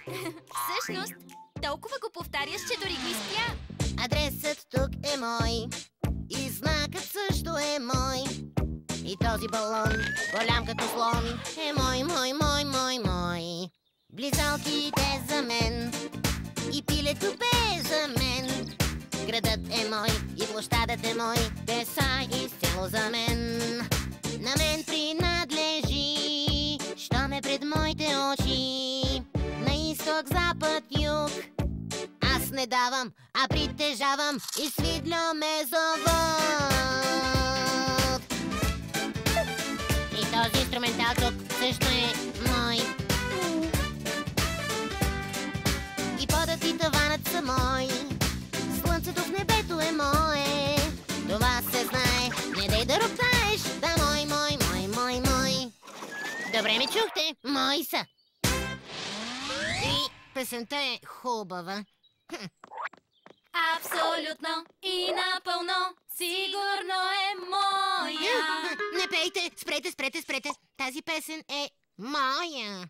Всъщност, толкова го повтаряш, че дори го изпя. Адресът тук е мой и знакът също е мой. И този балон, голям като слон, е мой. Близалките за мен и пилето бе за мен. Градът е мой и площадът е мой, те са изцяло за мен. На мен принадлежи, що ме пред моите очи. На изток, запад, юг, аз не давам, а притежавам и свидло ме зоват. И този инструментал тук също е мой. И подът и таванът са мои. Слънцето в небето е мое. Това се знае, не дей да роптаеш. Да, мой. Добре ме чухте, мои са. И песента е хубава. Абсолютно и напълно сигурно е моя. Не пейте, спрете. Тази песен е моя.